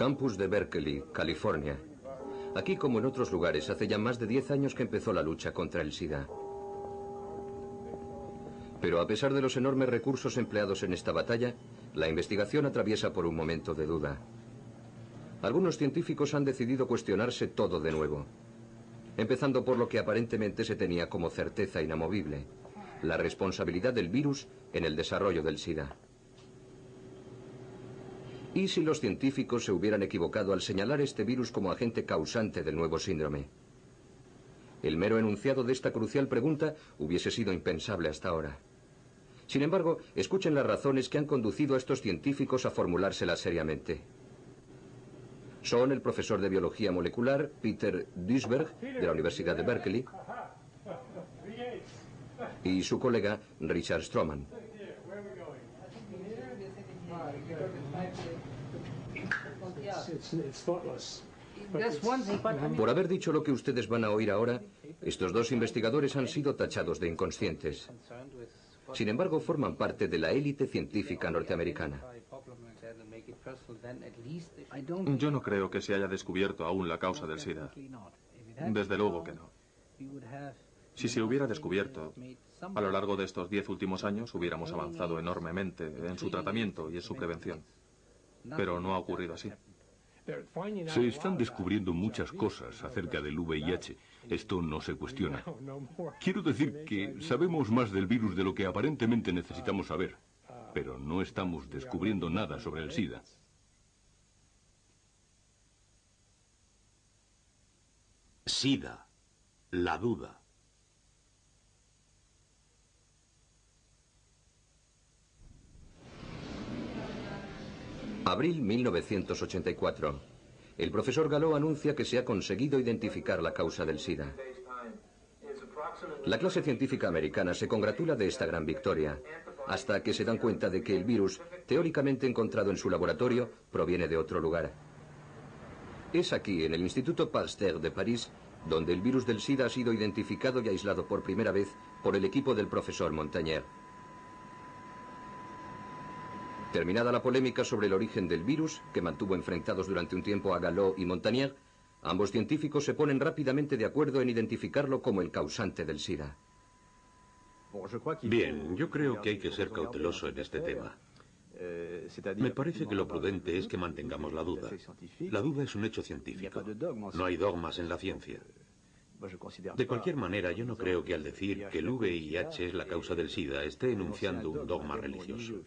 Campus de Berkeley, California. Aquí, como en otros lugares, hace ya más de 10 años que empezó la lucha contra el SIDA. Pero a pesar de los enormes recursos empleados en esta batalla, la investigación atraviesa por un momento de duda. Algunos científicos han decidido cuestionarse todo de nuevo, empezando por lo que aparentemente se tenía como certeza inamovible: la responsabilidad del virus en el desarrollo del SIDA. ¿Y si los científicos se hubieran equivocado al señalar este virus como agente causante del nuevo síndrome? El mero enunciado de esta crucial pregunta hubiese sido impensable hasta ahora. Sin embargo, escuchen las razones que han conducido a estos científicos a formulárselas seriamente. Son el profesor de biología molecular Peter Duisberg, de la Universidad de Berkeley, y su colega Richard Stroman. Por haber dicho lo que ustedes van a oír ahora, estos dos investigadores han sido tachados de inconscientes. Sin embargo, forman parte de la élite científica norteamericana. Yo no creo que se haya descubierto aún la causa del SIDA. Desde luego que no. Si se hubiera descubierto, a lo largo de estos 10 últimos años hubiéramos avanzado enormemente en su tratamiento y en su prevención. Pero no ha ocurrido así. Se están descubriendo muchas cosas acerca del VIH. Esto no se cuestiona. Quiero decir que sabemos más del virus de lo que aparentemente necesitamos saber, pero no estamos descubriendo nada sobre el SIDA. SIDA, la duda. Abril 1984. El profesor Gallo anuncia que se ha conseguido identificar la causa del SIDA. La clase científica americana se congratula de esta gran victoria, hasta que se dan cuenta de que el virus, teóricamente encontrado en su laboratorio, proviene de otro lugar. Es aquí, en el Instituto Pasteur de París, donde el virus del SIDA ha sido identificado y aislado por primera vez por el equipo del profesor Montagnier. Terminada la polémica sobre el origen del virus, que mantuvo enfrentados durante un tiempo a Gallo y Montagnier, ambos científicos se ponen rápidamente de acuerdo en identificarlo como el causante del SIDA. Bien, yo creo que hay que ser cauteloso en este tema. Me parece que lo prudente es que mantengamos la duda. La duda es un hecho científico. No hay dogmas en la ciencia. De cualquier manera, yo no creo que al decir que el VIH es la causa del SIDA esté enunciando un dogma religioso.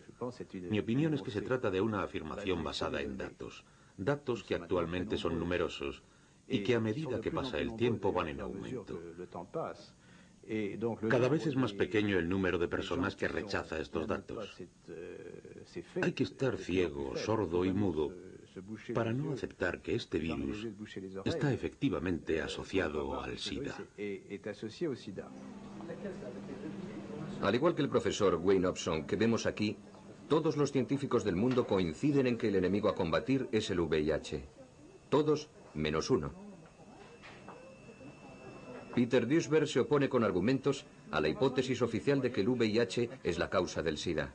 Mi opinión es que se trata de una afirmación basada en datos. Datos que actualmente son numerosos y que a medida que pasa el tiempo van en aumento. Cada vez es más pequeño el número de personas que rechaza estos datos. Hay que estar ciego, sordo y mudo para no aceptar que este virus está efectivamente asociado al SIDA. Al igual que el profesor Wayne Hobson que vemos aquí, todos los científicos del mundo coinciden en que el enemigo a combatir es el VIH. Todos menos uno. Peter Duisberg se opone con argumentos a la hipótesis oficial de que el VIH es la causa del SIDA.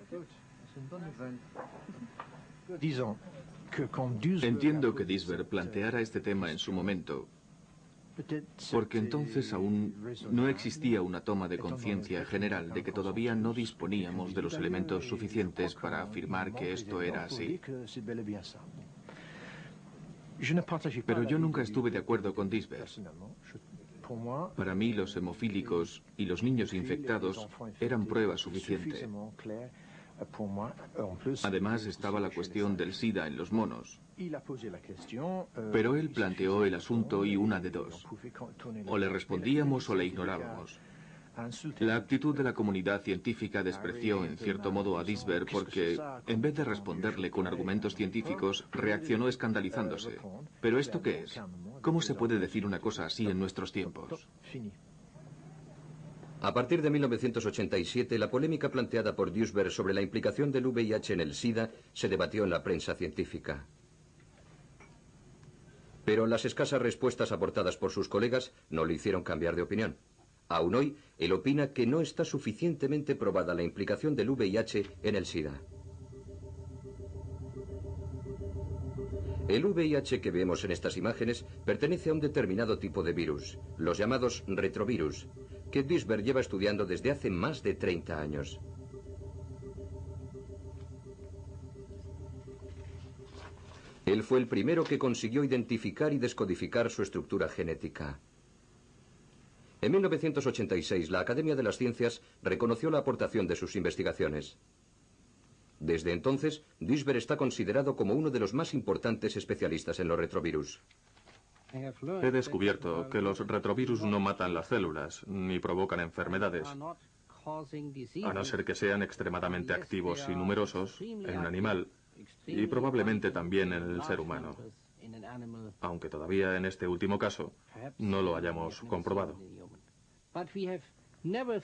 Entiendo que Duisberg planteara este tema en su momento, porque entonces aún no existía una toma de conciencia general de que todavía no disponíamos de los elementos suficientes para afirmar que esto era así. Pero yo nunca estuve de acuerdo con Duisberg. Para mí los hemofílicos y los niños infectados eran prueba suficiente. Además estaba la cuestión del SIDA en los monos. Pero él planteó el asunto y una de dos. O le respondíamos o le ignorábamos. La actitud de la comunidad científica despreció en cierto modo a Duisberg porque, en vez de responderle con argumentos científicos, reaccionó escandalizándose. ¿Pero esto qué es? ¿Cómo se puede decir una cosa así en nuestros tiempos? A partir de 1987, la polémica planteada por Duisberg sobre la implicación del VIH en el SIDA se debatió en la prensa científica. Pero las escasas respuestas aportadas por sus colegas no le hicieron cambiar de opinión. Aún hoy, él opina que no está suficientemente probada la implicación del VIH en el SIDA. El VIH que vemos en estas imágenes pertenece a un determinado tipo de virus, los llamados retrovirus, que Duisberg lleva estudiando desde hace más de 30 años. Él fue el primero que consiguió identificar y descodificar su estructura genética. En 1986, la Academia de las Ciencias reconoció la aportación de sus investigaciones. Desde entonces, Duisberg está considerado como uno de los más importantes especialistas en los retrovirus. He descubierto que los retrovirus no matan las células, ni provocan enfermedades, a no ser que sean extremadamente activos y numerosos en un animal, y probablemente también en el ser humano, aunque todavía en este último caso no lo hayamos comprobado.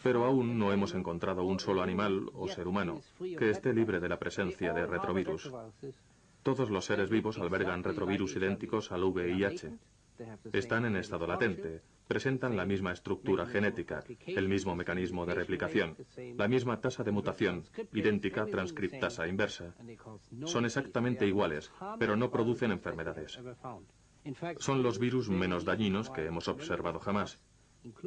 Pero aún no hemos encontrado un solo animal o ser humano que esté libre de la presencia de retrovirus. Todos los seres vivos albergan retrovirus idénticos al VIH. Están en estado latente, presentan la misma estructura genética, el mismo mecanismo de replicación, la misma tasa de mutación, idéntica transcriptasa inversa. Son exactamente iguales, pero no producen enfermedades. Son los virus menos dañinos que hemos observado jamás.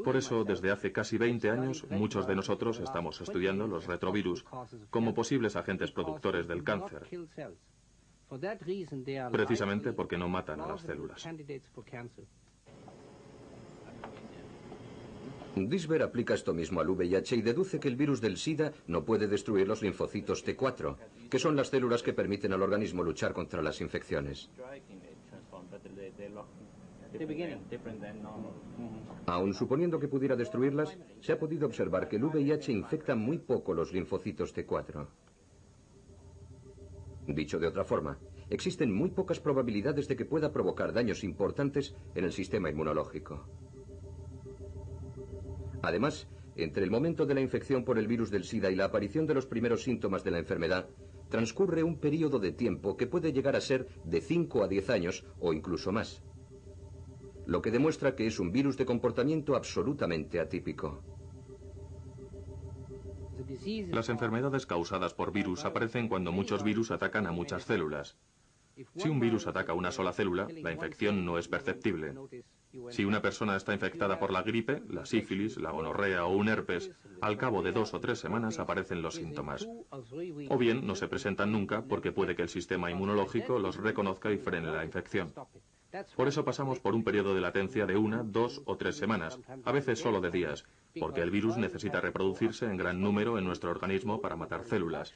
Por eso, desde hace casi 20 años, muchos de nosotros estamos estudiando los retrovirus como posibles agentes productores del cáncer, precisamente porque no matan a las células. Duisberg aplica esto mismo al VIH y deduce que el virus del SIDA no puede destruir los linfocitos T4, que son las células que permiten al organismo luchar contra las infecciones. Aun suponiendo que pudiera destruirlas, se ha podido observar que el VIH infecta muy poco los linfocitos T4. Dicho de otra forma, existen muy pocas probabilidades de que pueda provocar daños importantes en el sistema inmunológico. Además, entre el momento de la infección por el virus del SIDA y la aparición de los primeros síntomas de la enfermedad, transcurre un periodo de tiempo que puede llegar a ser de 5 a 10 años o incluso más, lo que demuestra que es un virus de comportamiento absolutamente atípico. Las enfermedades causadas por virus aparecen cuando muchos virus atacan a muchas células. Si un virus ataca una sola célula, la infección no es perceptible. Si una persona está infectada por la gripe, la sífilis, la gonorrea o un herpes, al cabo de 2 o 3 semanas aparecen los síntomas. O bien no se presentan nunca porque puede que el sistema inmunológico los reconozca y frene la infección. Por eso pasamos por un periodo de latencia de 1, 2 o 3 semanas, a veces solo de días, porque el virus necesita reproducirse en gran número en nuestro organismo para matar células.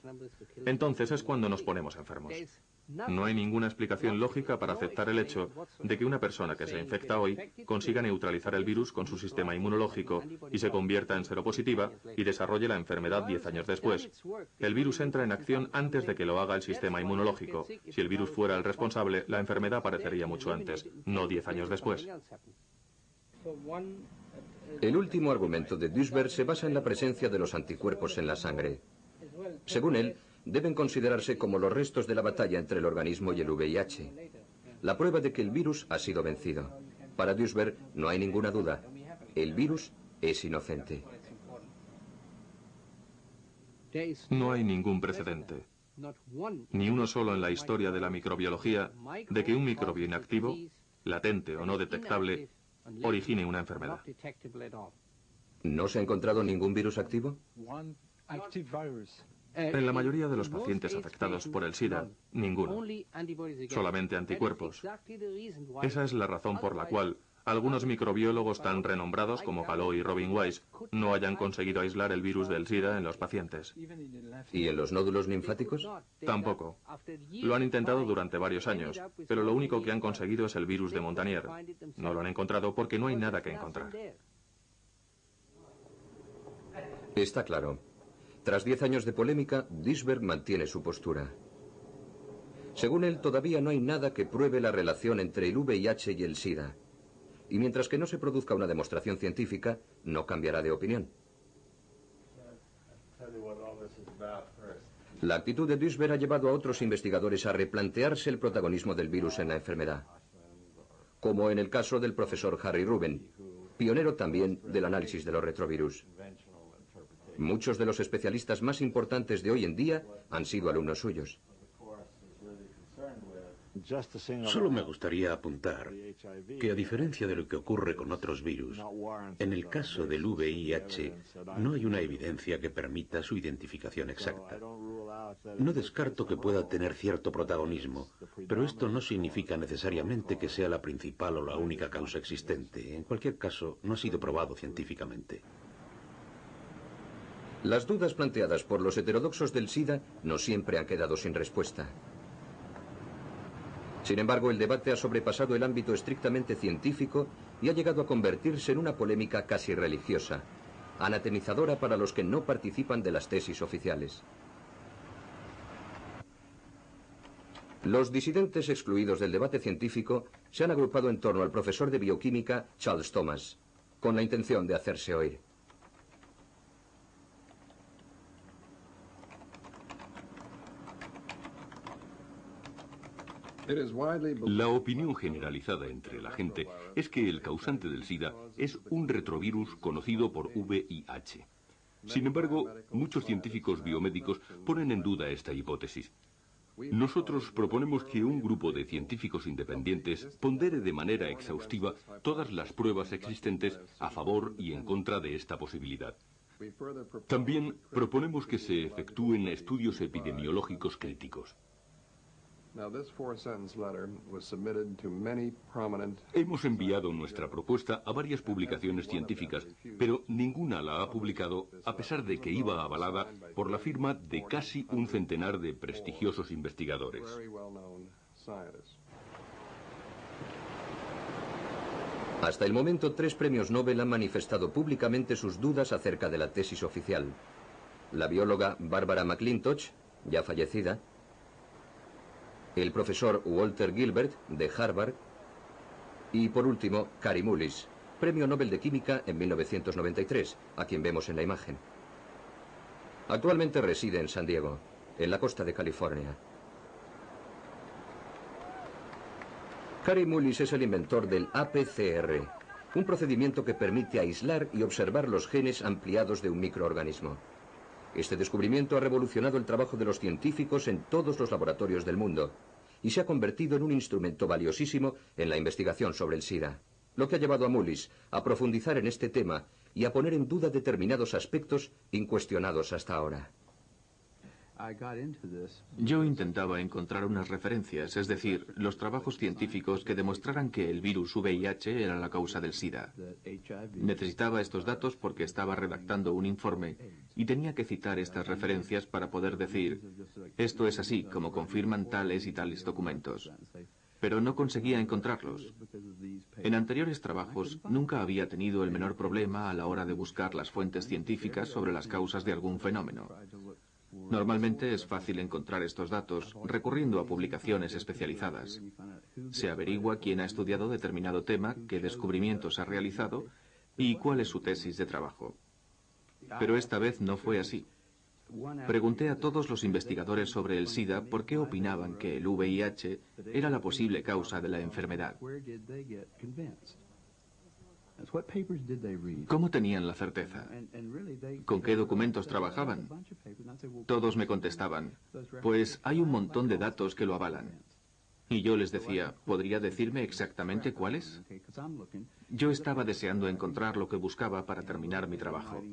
Entonces es cuando nos ponemos enfermos. No hay ninguna explicación lógica para aceptar el hecho de que una persona que se infecta hoy consiga neutralizar el virus con su sistema inmunológico y se convierta en seropositiva y desarrolle la enfermedad 10 años después. El virus entra en acción antes de que lo haga el sistema inmunológico. Si el virus fuera el responsable, la enfermedad aparecería mucho antes, no 10 años después. El último argumento de Duisberg se basa en la presencia de los anticuerpos en la sangre. Según él, deben considerarse como los restos de la batalla entre el organismo y el VIH. La prueba de que el virus ha sido vencido. Para Duisberg no hay ninguna duda. El virus es inocente. No hay ningún precedente, ni uno solo en la historia de la microbiología, de que un microbio inactivo, latente o no detectable, origine una enfermedad. ¿No se ha encontrado ningún virus activo? En la mayoría de los pacientes afectados por el SIDA, ninguno. Solamente anticuerpos. Esa es la razón por la cual algunos microbiólogos tan renombrados como Gallo y Robin Weiss no hayan conseguido aislar el virus del SIDA en los pacientes. ¿Y en los nódulos linfáticos? Tampoco. Lo han intentado durante varios años, pero lo único que han conseguido es el virus de Montagnier. No lo han encontrado porque no hay nada que encontrar. Está claro. Tras 10 años de polémica, Duisberg mantiene su postura. Según él, todavía no hay nada que pruebe la relación entre el VIH y el SIDA. Y mientras que no se produzca una demostración científica, no cambiará de opinión. La actitud de Duisberg ha llevado a otros investigadores a replantearse el protagonismo del virus en la enfermedad. Como en el caso del profesor Harry Ruben, pionero también del análisis de los retrovirus. Muchos de los especialistas más importantes de hoy en día han sido alumnos suyos. Solo me gustaría apuntar que, a diferencia de lo que ocurre con otros virus, en el caso del VIH no hay una evidencia que permita su identificación exacta. No descarto que pueda tener cierto protagonismo, pero esto no significa necesariamente que sea la principal o la única causa existente. En cualquier caso, no ha sido probado científicamente. Las dudas planteadas por los heterodoxos del SIDA no siempre han quedado sin respuesta. Sin embargo, el debate ha sobrepasado el ámbito estrictamente científico y ha llegado a convertirse en una polémica casi religiosa, anatemizadora para los que no participan de las tesis oficiales. Los disidentes excluidos del debate científico se han agrupado en torno al profesor de bioquímica Charles Thomas, con la intención de hacerse oír. La opinión generalizada entre la gente es que el causante del SIDA es un retrovirus conocido por VIH. Sin embargo, muchos científicos biomédicos ponen en duda esta hipótesis. Nosotros proponemos que un grupo de científicos independientes pondere de manera exhaustiva todas las pruebas existentes a favor y en contra de esta posibilidad. También proponemos que se efectúen estudios epidemiológicos críticos. Hemos enviado nuestra propuesta a varias publicaciones científicas, pero ninguna la ha publicado, a pesar de que iba avalada por la firma de casi un centenar de prestigiosos investigadores. Hasta el momento, 3 premios Nobel han manifestado públicamente sus dudas acerca de la tesis oficial. La bióloga Barbara McClintock, ya fallecida, el profesor Walter Gilbert, de Harvard, y por último, Kary Mullis, premio Nobel de Química en 1993, a quien vemos en la imagen. Actualmente reside en San Diego, en la costa de California. Kary Mullis es el inventor del APCR, un procedimiento que permite aislar y observar los genes ampliados de un microorganismo. Este descubrimiento ha revolucionado el trabajo de los científicos en todos los laboratorios del mundo y se ha convertido en un instrumento valiosísimo en la investigación sobre el SIDA, lo que ha llevado a Mullis a profundizar en este tema y a poner en duda determinados aspectos incuestionados hasta ahora. Yo intentaba encontrar unas referencias, es decir, los trabajos científicos que demostraran que el virus VIH era la causa del SIDA. Necesitaba estos datos porque estaba redactando un informe y tenía que citar estas referencias para poder decir, esto es así, como confirman tales y tales documentos. Pero no conseguía encontrarlos. En anteriores trabajos nunca había tenido el menor problema a la hora de buscar las fuentes científicas sobre las causas de algún fenómeno. Normalmente es fácil encontrar estos datos recurriendo a publicaciones especializadas. Se averigua quién ha estudiado determinado tema, qué descubrimientos ha realizado y cuál es su tesis de trabajo. Pero esta vez no fue así. Pregunté a todos los investigadores sobre el SIDA por qué opinaban que el VIH era la posible causa de la enfermedad. ¿Cómo tenían la certeza? ¿Con qué documentos trabajaban? Todos me contestaban, pues hay un montón de datos que lo avalan. Y yo les decía, ¿podría decirme exactamente cuáles? Yo estaba deseando encontrar lo que buscaba para terminar mi trabajo.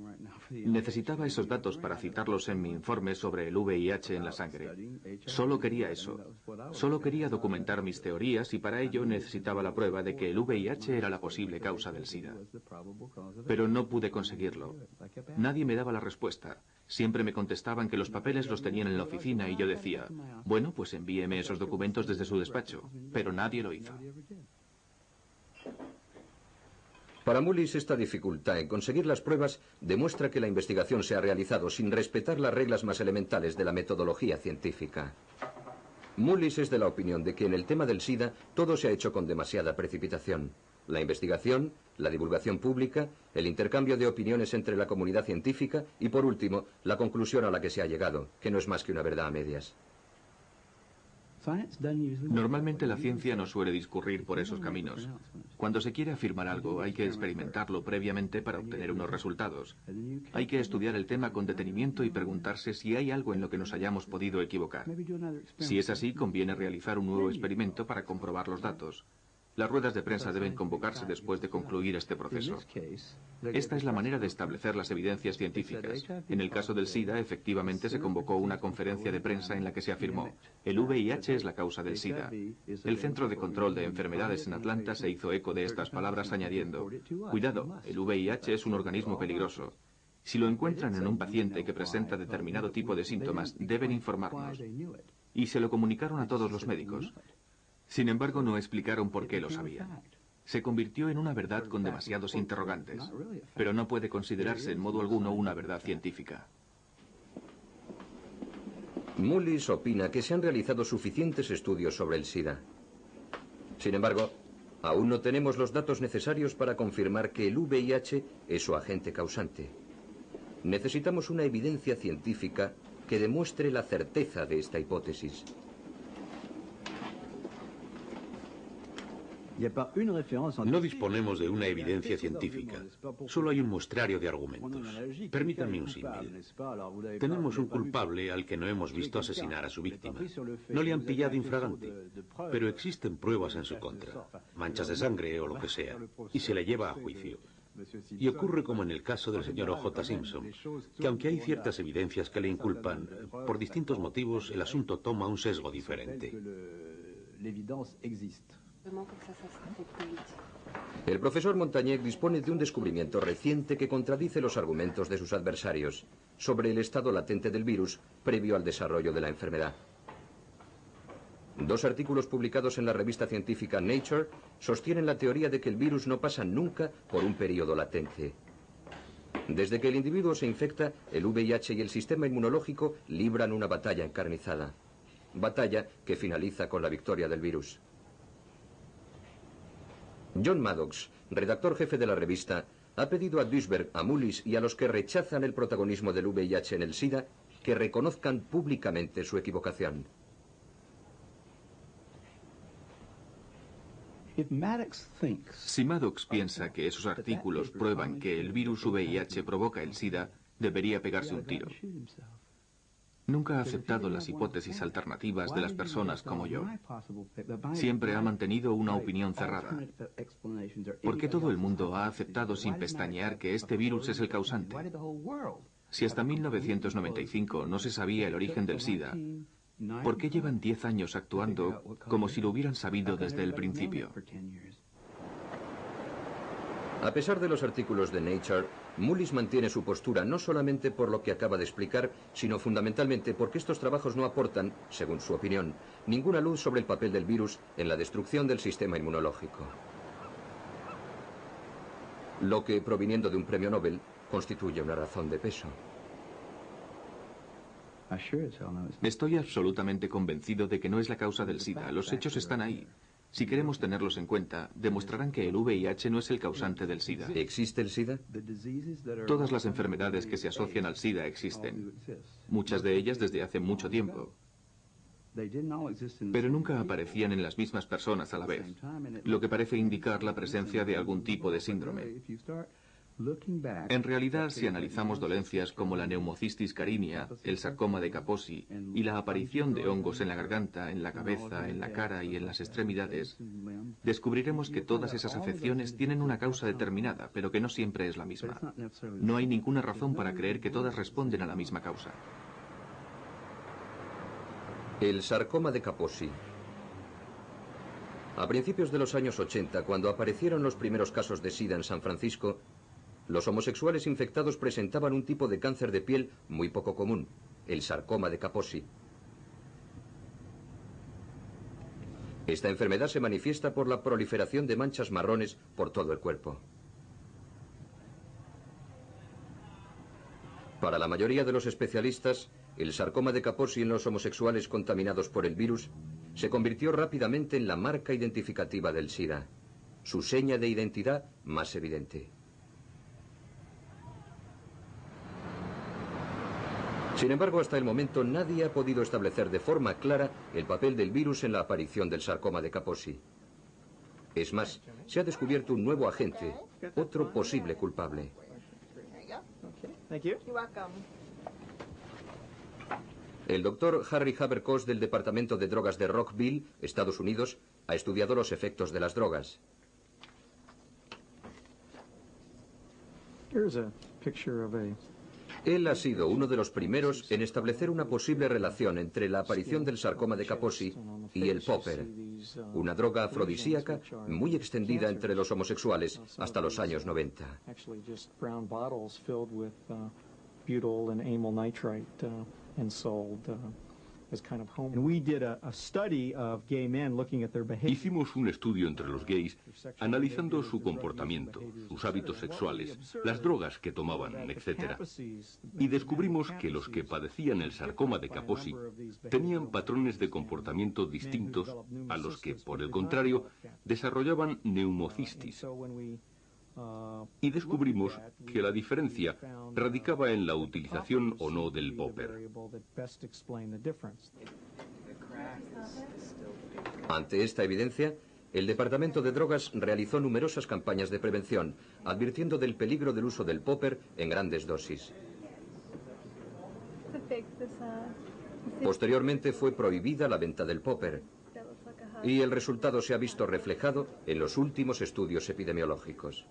Necesitaba esos datos para citarlos en mi informe sobre el VIH en la sangre. Solo quería eso. Solo quería documentar mis teorías y para ello necesitaba la prueba de que el VIH era la posible causa del SIDA. Pero no pude conseguirlo. Nadie me daba la respuesta. Siempre me contestaban que los papeles los tenían en la oficina y yo decía, bueno, pues envíeme esos documentos desde su despacho. Pero nadie lo hizo. Para Mullis, esta dificultad en conseguir las pruebas demuestra que la investigación se ha realizado sin respetar las reglas más elementales de la metodología científica. Mullis es de la opinión de que en el tema del SIDA todo se ha hecho con demasiada precipitación. La investigación, la divulgación pública, el intercambio de opiniones entre la comunidad científica y, por último, la conclusión a la que se ha llegado, que no es más que una verdad a medias. Normalmente la ciencia no suele discurrir por esos caminos. Cuando se quiere afirmar algo, hay que experimentarlo previamente para obtener unos resultados. Hay que estudiar el tema con detenimiento y preguntarse si hay algo en lo que nos hayamos podido equivocar. Si es así, conviene realizar un nuevo experimento para comprobar los datos. Las ruedas de prensa deben convocarse después de concluir este proceso. Esta es la manera de establecer las evidencias científicas. En el caso del SIDA, efectivamente se convocó una conferencia de prensa en la que se afirmó: el VIH es la causa del SIDA. El Centro de Control de Enfermedades en Atlanta se hizo eco de estas palabras añadiendo: cuidado, el VIH es un organismo peligroso. Si lo encuentran en un paciente que presenta determinado tipo de síntomas, deben informarnos. Y se lo comunicaron a todos los médicos. Sin embargo, no explicaron por qué lo sabían. Se convirtió en una verdad con demasiados interrogantes, pero no puede considerarse en modo alguno una verdad científica. Mullis opina que se han realizado suficientes estudios sobre el SIDA. Sin embargo, aún no tenemos los datos necesarios para confirmar que el VIH es su agente causante. Necesitamos una evidencia científica que demuestre la certeza de esta hipótesis. No disponemos de una evidencia científica. Solo hay un muestrario de argumentos. Permítanme un símil. Tenemos un culpable al que no hemos visto asesinar a su víctima. No le han pillado infragante, pero existen pruebas en su contra, manchas de sangre o lo que sea, y se le lleva a juicio. Y ocurre como en el caso del señor O.J. Simpson, que aunque hay ciertas evidencias que le inculpan, por distintos motivos el asunto toma un sesgo diferente. El profesor Montagnier dispone de un descubrimiento reciente que contradice los argumentos de sus adversarios sobre el estado latente del virus previo al desarrollo de la enfermedad. Dos artículos publicados en la revista científica Nature sostienen la teoría de que el virus no pasa nunca por un periodo latente. Desde que el individuo se infecta, el VIH y el sistema inmunológico libran una batalla encarnizada. Batalla que finaliza con la victoria del virus. John Maddox, redactor jefe de la revista, ha pedido a Duisberg, a Mullis y a los que rechazan el protagonismo del VIH en el SIDA que reconozcan públicamente su equivocación. Si Maddox piensa que esos artículos prueban que el virus VIH provoca el SIDA, debería pegarse un tiro. Nunca ha aceptado las hipótesis alternativas de las personas como yo. Siempre ha mantenido una opinión cerrada. ¿Por qué todo el mundo ha aceptado sin pestañear que este virus es el causante? Si hasta 1995 no se sabía el origen del SIDA, ¿por qué llevan 10 años actuando como si lo hubieran sabido desde el principio? A pesar de los artículos de Nature, Mullis mantiene su postura no solamente por lo que acaba de explicar, sino fundamentalmente porque estos trabajos no aportan, según su opinión, ninguna luz sobre el papel del virus en la destrucción del sistema inmunológico. Lo que, proviniendo de un premio Nobel, constituye una razón de peso. Estoy absolutamente convencido de que no es la causa del SIDA. Los hechos están ahí. Si queremos tenerlos en cuenta, demostrarán que el VIH no es el causante del SIDA. ¿Existe el SIDA? Todas las enfermedades que se asocian al SIDA existen. Muchas de ellas desde hace mucho tiempo. Pero nunca aparecían en las mismas personas a la vez, lo que parece indicar la presencia de algún tipo de síndrome. En realidad, si analizamos dolencias como la neumocistis carinea, el sarcoma de Kaposi y la aparición de hongos en la garganta, en la cabeza, en la cara y en las extremidades, descubriremos que todas esas afecciones tienen una causa determinada, pero que no siempre es la misma. No hay ninguna razón para creer que todas responden a la misma causa. El sarcoma de Kaposi. A principios de los años 80, cuando aparecieron los primeros casos de SIDA en San Francisco, los homosexuales infectados presentaban un tipo de cáncer de piel muy poco común, el sarcoma de Kaposi. Esta enfermedad se manifiesta por la proliferación de manchas marrones por todo el cuerpo. Para la mayoría de los especialistas, el sarcoma de Kaposi en los homosexuales contaminados por el virus se convirtió rápidamente en la marca identificativa del SIDA, su seña de identidad más evidente. Sin embargo, hasta el momento nadie ha podido establecer de forma clara el papel del virus en la aparición del sarcoma de Kaposi. Es más, se ha descubierto un nuevo agente, otro posible culpable. El doctor Harry Haberkos del Departamento de Drogas de Rockville, Estados Unidos, ha estudiado los efectos de las drogas. Él ha sido uno de los primeros en establecer una posible relación entre la aparición del sarcoma de Kaposi y el popper, una droga afrodisíaca muy extendida entre los homosexuales hasta los años 90. Hicimos un estudio entre los gays, analizando su comportamiento, sus hábitos sexuales, las drogas que tomaban, etc. Y descubrimos que los que padecían el sarcoma de Kaposi tenían patrones de comportamiento distintos a los que, por el contrario, desarrollaban neumocistis. Y descubrimos que la diferencia radicaba en la utilización o no del popper. Ante esta evidencia, el Departamento de Drogas realizó numerosas campañas de prevención, advirtiendo del peligro del uso del popper en grandes dosis. Posteriormente fue prohibida la venta del popper, y el resultado se ha visto reflejado en los últimos estudios epidemiológicos.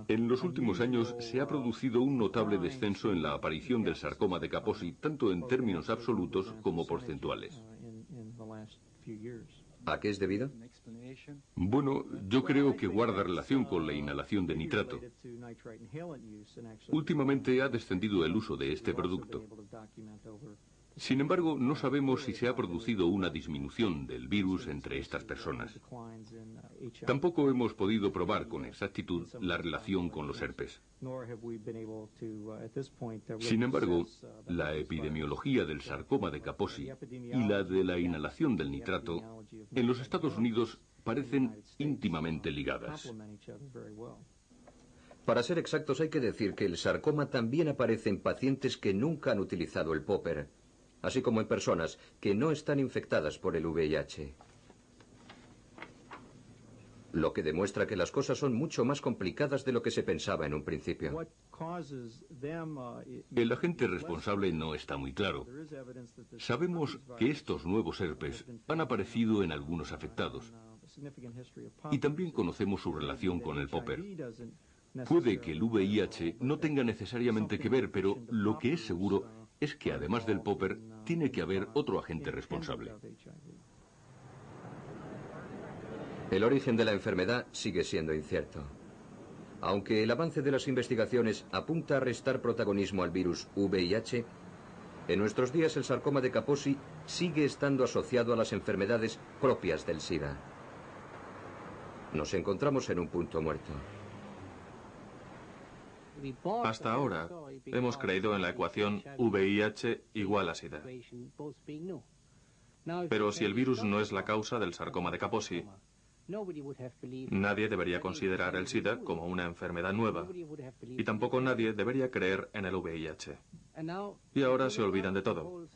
En los últimos años se ha producido un notable descenso en la aparición del sarcoma de Kaposi, tanto en términos absolutos como porcentuales. ¿A qué es debido? Bueno, yo creo que guarda relación con la inhalación de nitrato. Últimamente ha descendido el uso de este producto. Sin embargo, no sabemos si se ha producido una disminución del virus entre estas personas. Tampoco hemos podido probar con exactitud la relación con los herpes. Sin embargo, la epidemiología del sarcoma de Kaposi y la de la inhalación del nitrato en los Estados Unidos parecen íntimamente ligadas. Para ser exactos, hay que decir que el sarcoma también aparece en pacientes que nunca han utilizado el popper, así como en personas que no están infectadas por el VIH. Lo que demuestra que las cosas son mucho más complicadas de lo que se pensaba en un principio. El agente responsable no está muy claro. Sabemos que estos nuevos herpes han aparecido en algunos afectados. Y también conocemos su relación con el popper. Puede que el VIH no tenga necesariamente que ver, pero lo que es seguro es que además del popper, tiene que haber otro agente responsable. El origen de la enfermedad sigue siendo incierto. Aunque el avance de las investigaciones apunta a restar protagonismo al virus VIH, en nuestros días el sarcoma de Kaposi sigue estando asociado a las enfermedades propias del SIDA. Nos encontramos en un punto muerto. Hasta ahora hemos creído en la ecuación VIH igual a SIDA. Pero si el virus no es la causa del sarcoma de Kaposi, nadie debería considerar el SIDA como una enfermedad nueva, y tampoco nadie debería creer en el VIH. Y ahora se olvidan de todo,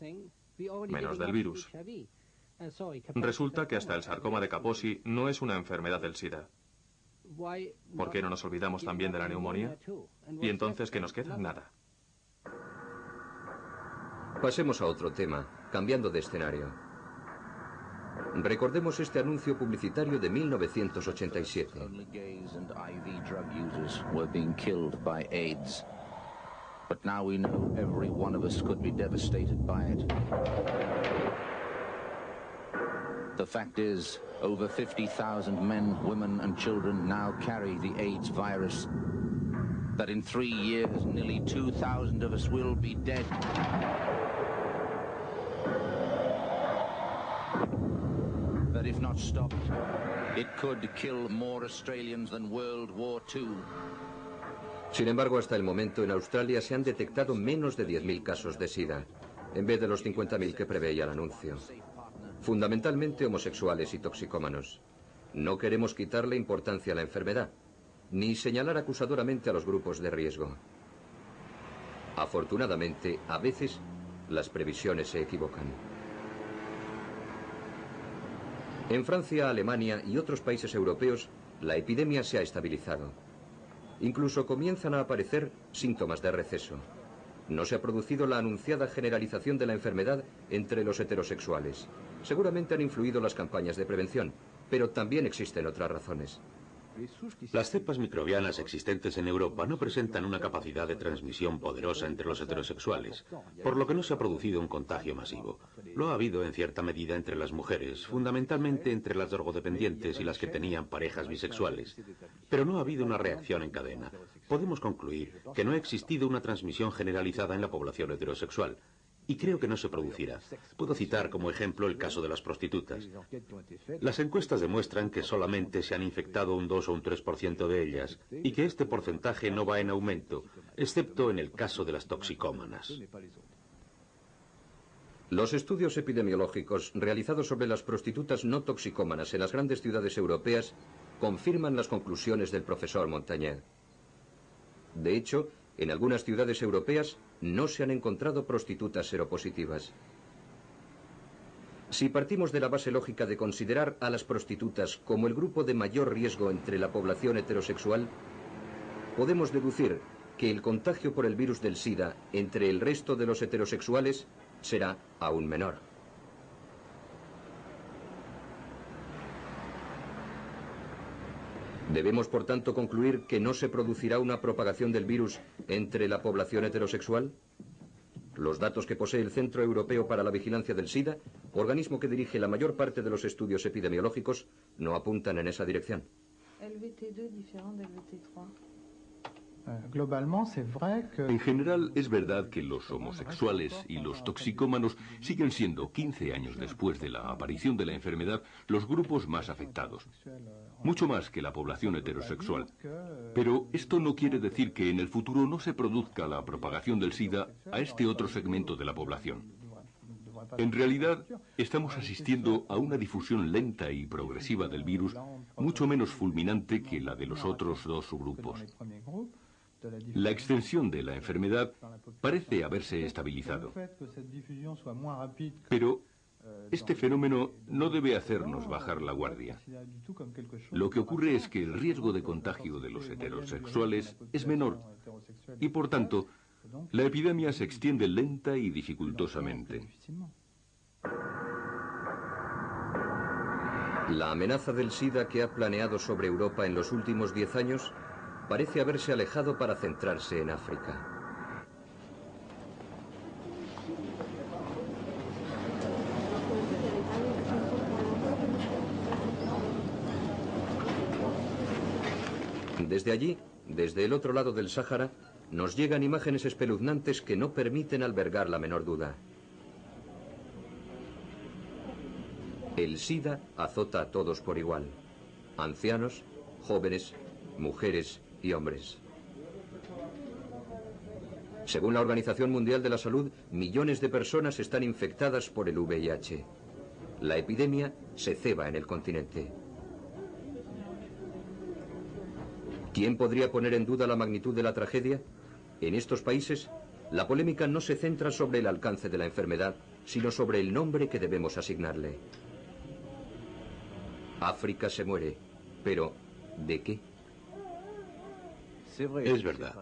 menos del virus. Resulta que hasta el sarcoma de Kaposi no es una enfermedad del SIDA. ¿Por qué no nos olvidamos también de la neumonía? ¿Y entonces qué nos queda? Nada. Pasemos a otro tema, cambiando de escenario. Recordemos este anuncio publicitario de 1987. But now we know every one of us could be devastated by it. The fact is, over 50,000 men, women and children now carry the AIDS virus. That in 3 years, nearly 2,000 of us will be dead. That if not stopped, it could kill more Australians than World War II. Sin embargo, hasta el momento en Australia se han detectado menos de 10.000 casos de SIDA, en vez de los 50.000 que preveía el anuncio. Fundamentalmente homosexuales y toxicómanos. No queremos quitarle importancia a la enfermedad, ni señalar acusadoramente a los grupos de riesgo. Afortunadamente, a veces, las previsiones se equivocan. En Francia, Alemania y otros países europeos, la epidemia se ha estabilizado. Incluso comienzan a aparecer síntomas de receso. No se ha producido la anunciada generalización de la enfermedad entre los heterosexuales. Seguramente han influido las campañas de prevención, pero también existen otras razones. Las cepas microbianas existentes en Europa no presentan una capacidad de transmisión poderosa entre los heterosexuales, por lo que no se ha producido un contagio masivo. Lo ha habido en cierta medida entre las mujeres, fundamentalmente entre las drogodependientes y las que tenían parejas bisexuales. Pero no ha habido una reacción en cadena. Podemos concluir que no ha existido una transmisión generalizada en la población heterosexual. Y creo que no se producirá. Puedo citar como ejemplo el caso de las prostitutas. Las encuestas demuestran que solamente se han infectado un 2 o un 3% de ellas y que este porcentaje no va en aumento, excepto en el caso de las toxicómanas. Los estudios epidemiológicos realizados sobre las prostitutas no toxicómanas en las grandes ciudades europeas confirman las conclusiones del profesor Montagnier. De hecho, en algunas ciudades europeas no se han encontrado prostitutas seropositivas. Si partimos de la base lógica de considerar a las prostitutas como el grupo de mayor riesgo entre la población heterosexual, podemos deducir que el contagio por el virus del SIDA entre el resto de los heterosexuales será aún menor. Debemos, por tanto, concluir que no se producirá una propagación del virus entre la población heterosexual. Los datos que posee el Centro Europeo para la Vigilancia del SIDA, organismo que dirige la mayor parte de los estudios epidemiológicos, no apuntan en esa dirección. El VT2 diferente del VT3. En general, es verdad que los homosexuales y los toxicómanos siguen siendo, 15 años después de la aparición de la enfermedad, los grupos más afectados. Mucho más que la población heterosexual. Pero esto no quiere decir que en el futuro no se produzca la propagación del SIDA a este otro segmento de la población. En realidad, estamos asistiendo a una difusión lenta y progresiva del virus, mucho menos fulminante que la de los otros dos subgrupos. La extensión de la enfermedad parece haberse estabilizado. Pero este fenómeno no debe hacernos bajar la guardia. Lo que ocurre es que el riesgo de contagio de los heterosexuales es menor y, por tanto, la epidemia se extiende lenta y dificultosamente. La amenaza del SIDA que ha planeado sobre Europa en los últimos 10 años parece haberse alejado para centrarse en África. Desde allí, desde el otro lado del Sáhara, nos llegan imágenes espeluznantes que no permiten albergar la menor duda. El SIDA azota a todos por igual: ancianos, jóvenes, mujeres y hombres. Según la Organización Mundial de la Salud, millones de personas están infectadas por el VIH. La epidemia se ceba en el continente. ¿Quién podría poner en duda la magnitud de la tragedia? En estos países, la polémica no se centra sobre el alcance de la enfermedad, sino sobre el nombre que debemos asignarle. África se muere, pero ¿de qué? Es verdad.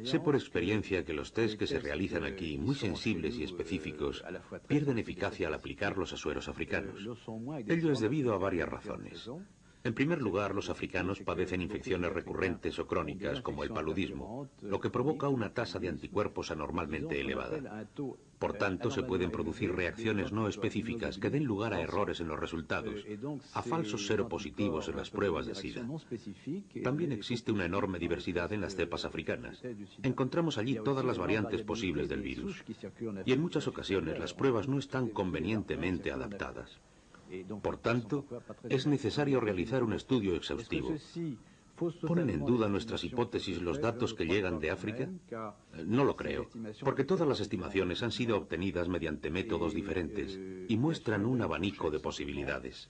Sé por experiencia que los test que se realizan aquí, muy sensibles y específicos, pierden eficacia al aplicarlos a sueros africanos. Ello es debido a varias razones. En primer lugar, los africanos padecen infecciones recurrentes o crónicas, como el paludismo, lo que provoca una tasa de anticuerpos anormalmente elevada. Por tanto, se pueden producir reacciones no específicas que den lugar a errores en los resultados, a falsos seropositivos en las pruebas de SIDA. También existe una enorme diversidad en las cepas africanas. Encontramos allí todas las variantes posibles del virus. Y en muchas ocasiones las pruebas no están convenientemente adaptadas. Por tanto, es necesario realizar un estudio exhaustivo. ¿Ponen en duda nuestras hipótesis los datos que llegan de África? No lo creo, porque todas las estimaciones han sido obtenidas mediante métodos diferentes y muestran un abanico de posibilidades.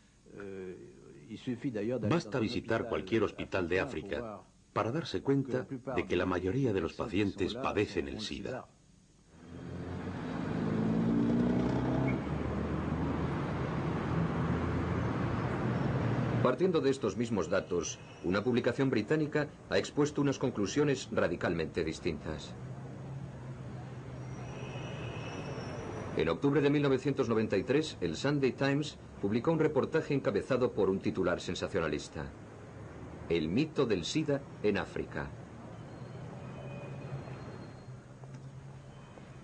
Basta visitar cualquier hospital de África para darse cuenta de que la mayoría de los pacientes padecen el SIDA. Partiendo de estos mismos datos, una publicación británica ha expuesto unas conclusiones radicalmente distintas. En octubre de 1993, el Sunday Times publicó un reportaje encabezado por un titular sensacionalista: El mito del SIDA en África.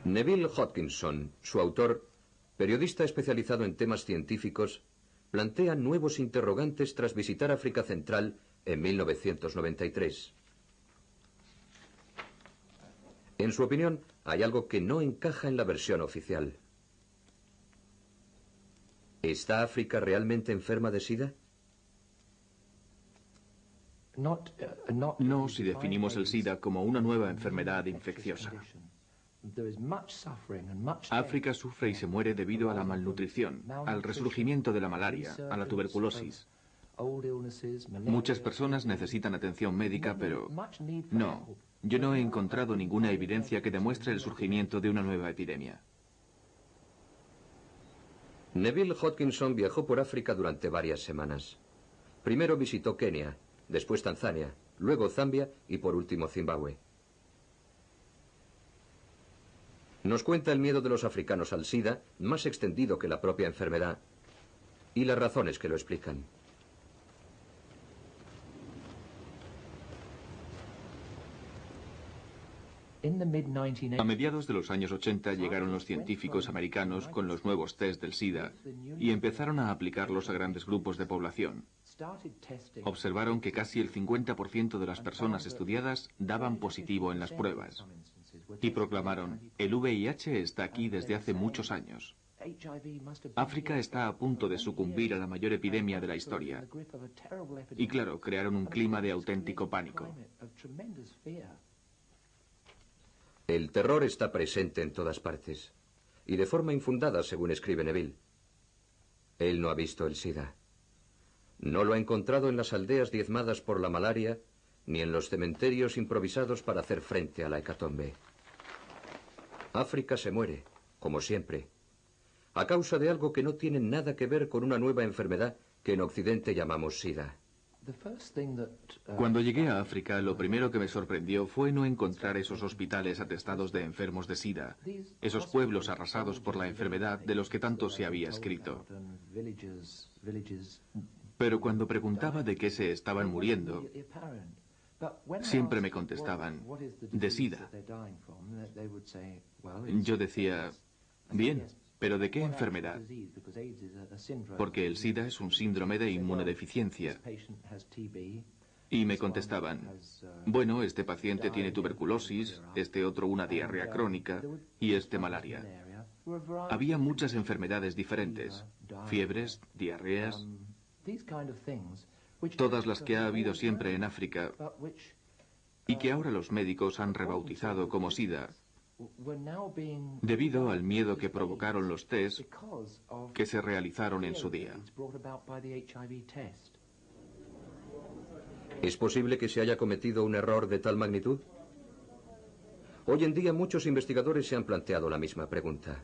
Neville Hodgkinson, su autor, periodista especializado en temas científicos, plantea nuevos interrogantes tras visitar África Central en 1993. En su opinión, hay algo que no encaja en la versión oficial. ¿Está África realmente enferma de SIDA? No si definimos el SIDA como una nueva enfermedad infecciosa. África sufre y se muere debido a la malnutrición, al resurgimiento de la malaria, a la tuberculosis. Muchas personas necesitan atención médica, pero no, yo no he encontrado ninguna evidencia que demuestre el surgimiento de una nueva epidemia. Neville Hodgkinson viajó por África durante varias semanas. Primero visitó Kenia, después Tanzania, luego Zambia y por último Zimbabue. Nos cuenta el miedo de los africanos al SIDA, más extendido que la propia enfermedad, y las razones que lo explican. A mediados de los años 80 llegaron los científicos americanos con los nuevos test del SIDA y empezaron a aplicarlos a grandes grupos de población. Observaron que casi el 50% de las personas estudiadas daban positivo en las pruebas. Y proclamaron: el VIH está aquí desde hace muchos años. África está a punto de sucumbir a la mayor epidemia de la historia. Y claro, crearon un clima de auténtico pánico. El terror está presente en todas partes, y de forma infundada, según escribe Neville. Él no ha visto el SIDA. No lo ha encontrado en las aldeas diezmadas por la malaria, ni en los cementerios improvisados para hacer frente a la hecatombe. África se muere, como siempre, a causa de algo que no tiene nada que ver con una nueva enfermedad que en Occidente llamamos SIDA. Cuando llegué a África, lo primero que me sorprendió fue no encontrar esos hospitales atestados de enfermos de SIDA, esos pueblos arrasados por la enfermedad de los que tanto se había escrito. Pero cuando preguntaba de qué se estaban muriendo, siempre me contestaban: de SIDA. Yo decía: bien, ¿pero de qué enfermedad? Porque el SIDA es un síndrome de inmunodeficiencia. Y me contestaban: bueno, este paciente tiene tuberculosis, este otro una diarrea crónica y este malaria. Había muchas enfermedades diferentes: fiebres, diarreas, todas las que ha habido siempre en África y que ahora los médicos han rebautizado como SIDA, debido al miedo que provocaron los test que se realizaron en su día. ¿Es posible que se haya cometido un error de tal magnitud? Hoy en día muchos investigadores se han planteado la misma pregunta.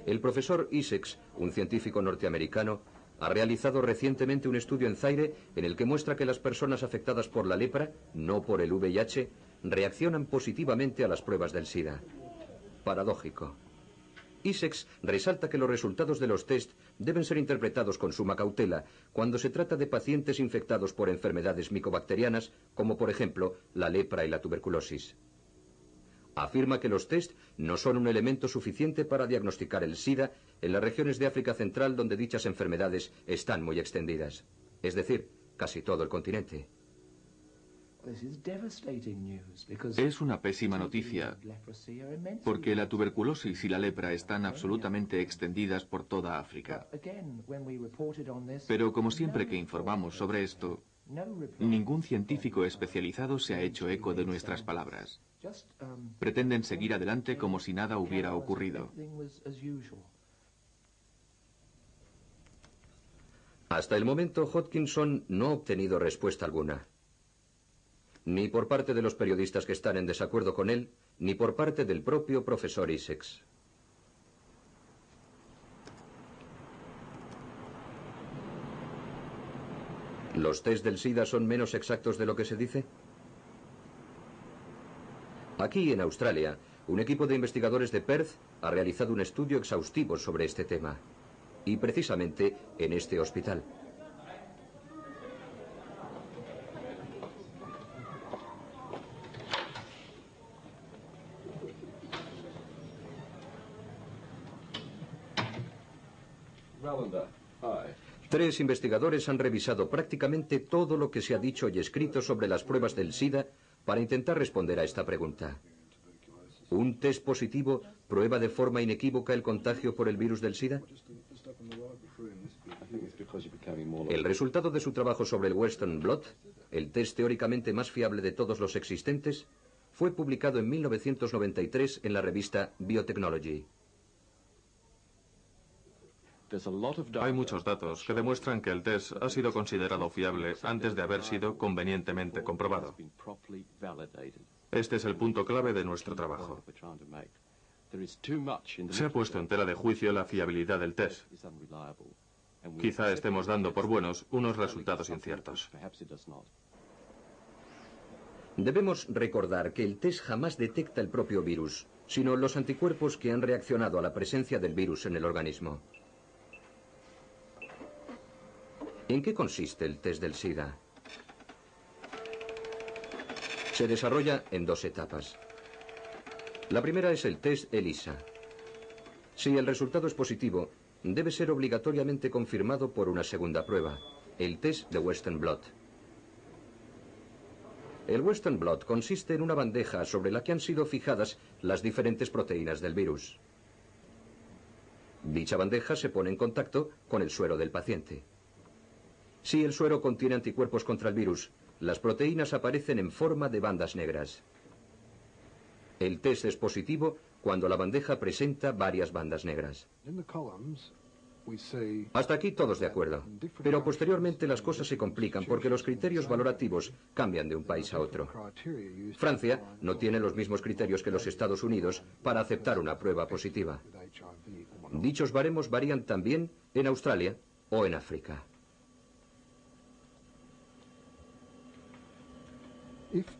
El profesor Issex, un científico norteamericano, ha realizado recientemente un estudio en Zaire en el que muestra que las personas afectadas por la lepra, no por el VIH, reaccionan positivamente a las pruebas del SIDA. Paradójico. Issex resalta que los resultados de los test deben ser interpretados con suma cautela cuando se trata de pacientes infectados por enfermedades micobacterianas, como por ejemplo la lepra y la tuberculosis. Afirma que los test no son un elemento suficiente para diagnosticar el SIDA en las regiones de África Central donde dichas enfermedades están muy extendidas, es decir, casi todo el continente. Es una pésima noticia, porque la tuberculosis y la lepra están absolutamente extendidas por toda África. Pero como siempre que informamos sobre esto, ningún científico especializado se ha hecho eco de nuestras palabras. Pretenden seguir adelante como si nada hubiera ocurrido. Hasta el momento, Hodgkinson no ha obtenido respuesta alguna. Ni por parte de los periodistas que están en desacuerdo con él, ni por parte del propio profesor Issex. ¿Los test del SIDA son menos exactos de lo que se dice? Aquí, en Australia, un equipo de investigadores de Perth ha realizado un estudio exhaustivo sobre este tema. Y precisamente en este hospital. Tres investigadores han revisado prácticamente todo lo que se ha dicho y escrito sobre las pruebas del SIDA para intentar responder a esta pregunta. ¿Un test positivo prueba de forma inequívoca el contagio por el virus del SIDA? El resultado de su trabajo sobre el Western Blot, el test teóricamente más fiable de todos los existentes, fue publicado en 1993 en la revista Biotechnology. Hay muchos datos que demuestran que el test ha sido considerado fiable antes de haber sido convenientemente comprobado. Este es el punto clave de nuestro trabajo. Se ha puesto en tela de juicio la fiabilidad del test. Quizá estemos dando por buenos unos resultados inciertos. Debemos recordar que el test jamás detecta el propio virus, sino los anticuerpos que han reaccionado a la presencia del virus en el organismo. ¿En qué consiste el test del SIDA? Se desarrolla en dos etapas. La primera es el test ELISA. Si el resultado es positivo, debe ser obligatoriamente confirmado por una segunda prueba, el test de Western Blot. El Western Blot consiste en una bandeja sobre la que han sido fijadas las diferentes proteínas del virus. Dicha bandeja se pone en contacto con el suero del paciente. Si el suero contiene anticuerpos contra el virus, las proteínas aparecen en forma de bandas negras. El test es positivo cuando la bandeja presenta varias bandas negras. Hasta aquí todos de acuerdo, pero posteriormente las cosas se complican porque los criterios valorativos cambian de un país a otro. Francia no tiene los mismos criterios que los Estados Unidos para aceptar una prueba positiva. Dichos baremos varían también en Australia o en África.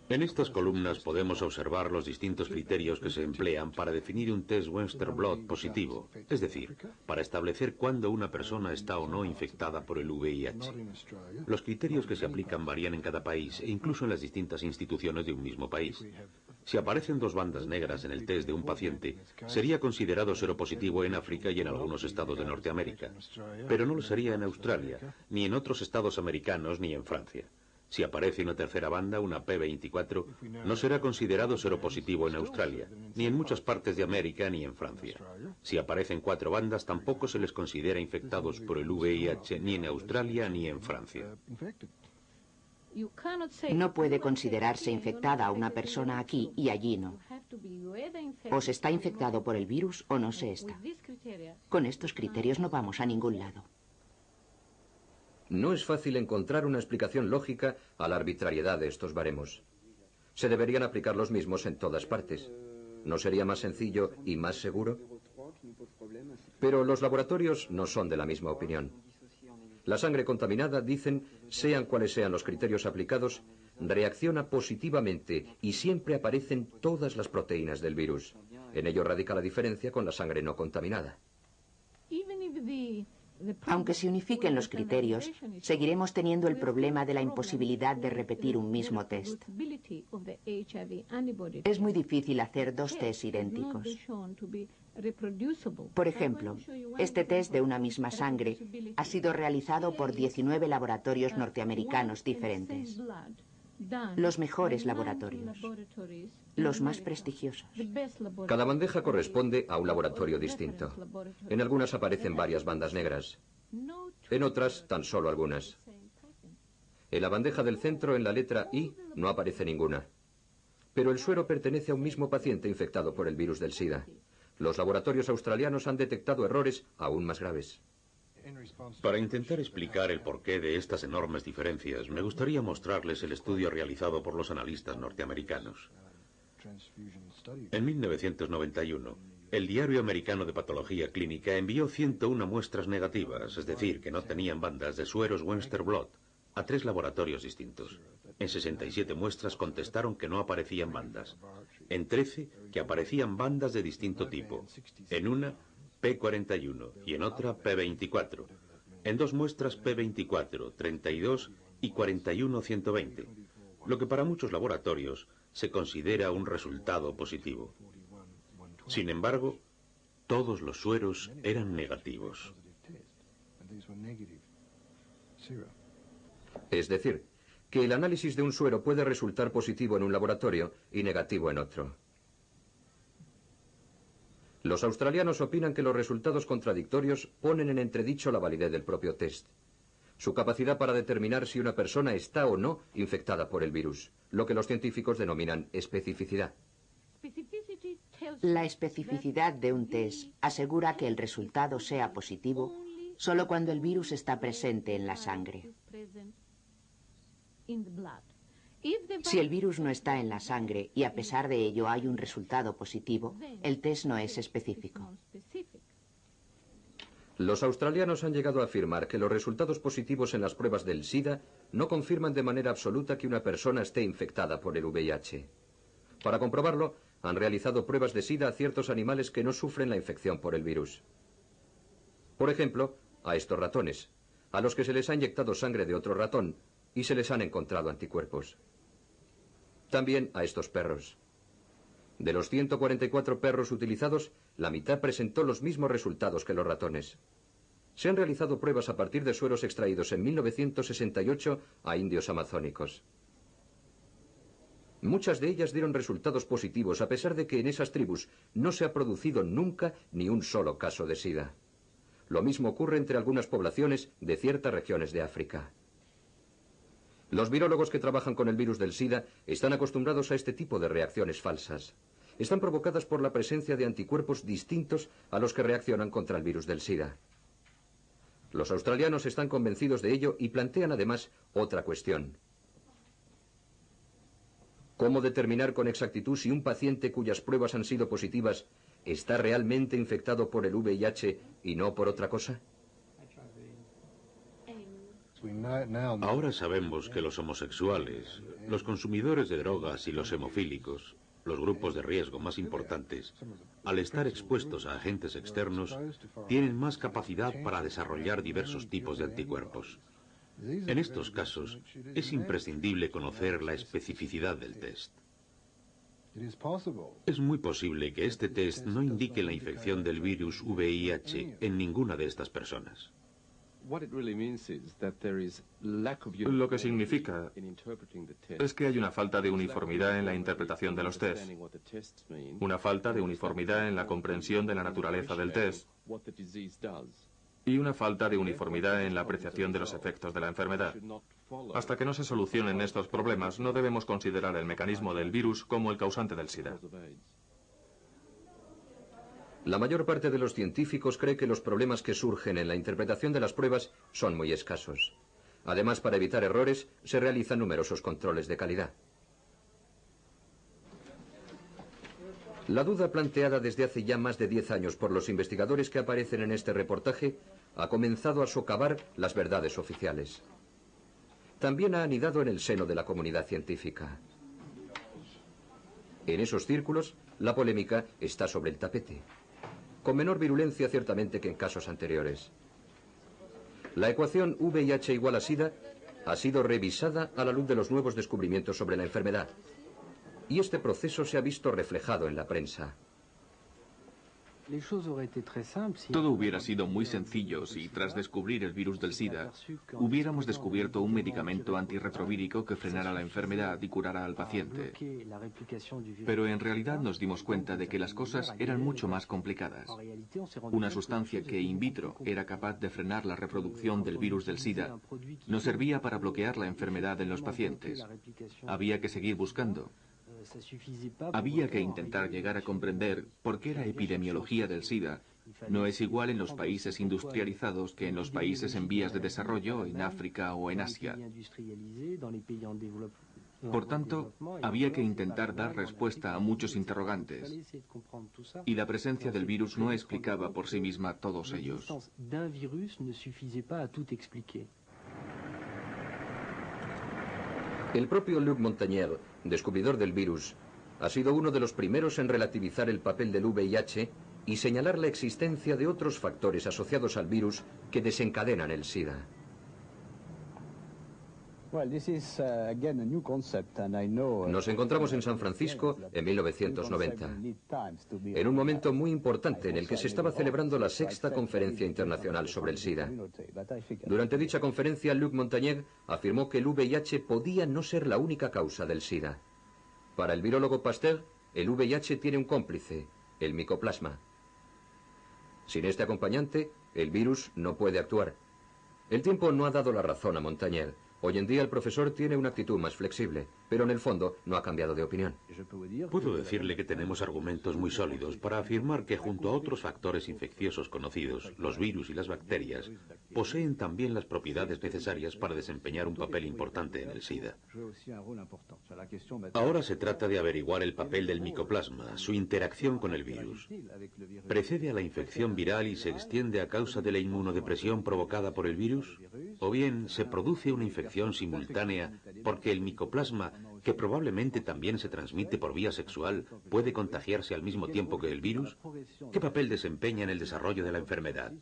En estas columnas podemos observar los distintos criterios que se emplean para definir un test Western Blot positivo, es decir, para establecer cuándo una persona está o no infectada por el VIH. Los criterios que se aplican varían en cada país e incluso en las distintas instituciones de un mismo país. Si aparecen dos bandas negras en el test de un paciente, sería considerado seropositivo en África y en algunos estados de Norteamérica, pero no lo sería en Australia, ni en otros estados americanos, ni en Francia. Si aparece una tercera banda, una P24, no será considerado seropositivo en Australia, ni en muchas partes de América, ni en Francia. Si aparecen cuatro bandas, tampoco se les considera infectados por el VIH, ni en Australia, ni en Francia. No puede considerarse infectada a una persona aquí y allí no. O se está infectado por el virus o no se está. Con estos criterios no vamos a ningún lado. No es fácil encontrar una explicación lógica a la arbitrariedad de estos baremos. Se deberían aplicar los mismos en todas partes. ¿No sería más sencillo y más seguro? Pero los laboratorios no son de la misma opinión. La sangre contaminada, dicen, sean cuales sean los criterios aplicados, reacciona positivamente y siempre aparecen todas las proteínas del virus. En ello radica la diferencia con la sangre no contaminada. Aunque se unifiquen los criterios, seguiremos teniendo el problema de la imposibilidad de repetir un mismo test. Es muy difícil hacer dos tests idénticos. Por ejemplo, este test de una misma sangre ha sido realizado por 19 laboratorios norteamericanos diferentes. Los mejores laboratorios, los más prestigiosos. Cada bandeja corresponde a un laboratorio distinto. En algunas aparecen varias bandas negras, en otras tan solo algunas. En la bandeja del centro, en la letra I, no aparece ninguna. Pero el suero pertenece a un mismo paciente infectado por el virus del SIDA. Los laboratorios australianos han detectado errores aún más graves. Para intentar explicar el porqué de estas enormes diferencias, me gustaría mostrarles el estudio realizado por los analistas norteamericanos. En 1991, el Diario Americano de Patología Clínica envió 101 muestras negativas, es decir, que no tenían bandas de sueros Western Blot, a 3 laboratorios distintos. En 67 muestras contestaron que no aparecían bandas. En 13 que aparecían bandas de distinto tipo. En una P41 y en otra P24. En 2 muestras P24, 32 y 41-120, lo que para muchos laboratorios se considera un resultado positivo. Sin embargo, todos los sueros eran negativos. Es decir, que el análisis de un suero puede resultar positivo en un laboratorio y negativo en otro. Los australianos opinan que los resultados contradictorios ponen en entredicho la validez del propio test, su capacidad para determinar si una persona está o no infectada por el virus, lo que los científicos denominan especificidad. La especificidad de un test asegura que el resultado sea positivo solo cuando el virus está presente en la sangre. Si el virus no está en la sangre y a pesar de ello hay un resultado positivo, el test no es específico. Los australianos han llegado a afirmar que los resultados positivos en las pruebas del SIDA no confirman de manera absoluta que una persona esté infectada por el VIH. Para comprobarlo, han realizado pruebas de SIDA a ciertos animales que no sufren la infección por el virus. Por ejemplo, a estos ratones, a los que se les ha inyectado sangre de otro ratón y se les han encontrado anticuerpos. También a estos perros. De los 144 perros utilizados, la mitad presentó los mismos resultados que los ratones. Se han realizado pruebas a partir de sueros extraídos en 1968 a indios amazónicos. Muchas de ellas dieron resultados positivos a pesar de que en esas tribus no se ha producido nunca ni un solo caso de SIDA. Lo mismo ocurre entre algunas poblaciones de ciertas regiones de África. Los virólogos que trabajan con el virus del SIDA están acostumbrados a este tipo de reacciones falsas. Están provocadas por la presencia de anticuerpos distintos a los que reaccionan contra el virus del SIDA. Los australianos están convencidos de ello y plantean además otra cuestión. ¿Cómo determinar con exactitud si un paciente cuyas pruebas han sido positivas está realmente infectado por el VIH y no por otra cosa? Ahora sabemos que los homosexuales, los consumidores de drogas y los hemofílicos, los grupos de riesgo más importantes, al estar expuestos a agentes externos, tienen más capacidad para desarrollar diversos tipos de anticuerpos. En estos casos, es imprescindible conocer la especificidad del test. Es muy posible que este test no indique la infección del virus VIH en ninguna de estas personas. Lo que significa es que hay una falta de uniformidad en la interpretación de los tests, una falta de uniformidad en la comprensión de la naturaleza del test y una falta de uniformidad en la apreciación de los efectos de la enfermedad. Hasta que no se solucionen estos problemas, no debemos considerar el mecanismo del virus como el causante del SIDA. La mayor parte de los científicos cree que los problemas que surgen en la interpretación de las pruebas son muy escasos. Además, para evitar errores, se realizan numerosos controles de calidad. La duda planteada desde hace ya más de 10 años por los investigadores que aparecen en este reportaje ha comenzado a socavar las verdades oficiales. También ha anidado en el seno de la comunidad científica. En esos círculos, la polémica está sobre el tapete, con menor virulencia ciertamente que en casos anteriores. La ecuación VIH igual a SIDA ha sido revisada a la luz de los nuevos descubrimientos sobre la enfermedad, y este proceso se ha visto reflejado en la prensa. Todo hubiera sido muy sencillo si, tras descubrir el virus del SIDA, hubiéramos descubierto un medicamento antirretrovírico que frenara la enfermedad y curara al paciente. Pero en realidad nos dimos cuenta de que las cosas eran mucho más complicadas. Una sustancia que in vitro era capaz de frenar la reproducción del virus del SIDA no servía para bloquear la enfermedad en los pacientes. Había que seguir buscando. Había que intentar llegar a comprender por qué la epidemiología del SIDA no es igual en los países industrializados que en los países en vías de desarrollo, en África o en Asia. Por tanto, había que intentar dar respuesta a muchos interrogantes, y la presencia del virus no explicaba por sí misma todos ellos. El propio Luc Montagnier, descubridor del virus, ha sido uno de los primeros en relativizar el papel del VIH y señalar la existencia de otros factores asociados al virus que desencadenan el SIDA. Nos encontramos en San Francisco en 1990, en un momento muy importante en el que se estaba celebrando la 6ª Conferencia Internacional sobre el SIDA. Durante dicha conferencia, Luc Montagnier afirmó que el VIH podía no ser la única causa del SIDA. Para el virólogo Pasteur, el VIH tiene un cómplice, el micoplasma. Sin este acompañante, el virus no puede actuar. El tiempo no ha dado la razón a Montagnier. Hoy en día el profesor tiene una actitud más flexible, pero en el fondo no ha cambiado de opinión. Puedo decirle que tenemos argumentos muy sólidos para afirmar que junto a otros factores infecciosos conocidos, los virus y las bacterias, poseen también las propiedades necesarias para desempeñar un papel importante en el SIDA. Ahora se trata de averiguar el papel del micoplasma, su interacción con el virus. ¿Precede a la infección viral y se extiende a causa de la inmunodepresión provocada por el virus? ¿O bien se produce una infección simultánea porque el micoplasma, que probablemente también se transmite por vía sexual, puede contagiarse al mismo tiempo que el virus? ¿Qué papel desempeña en el desarrollo de la enfermedad?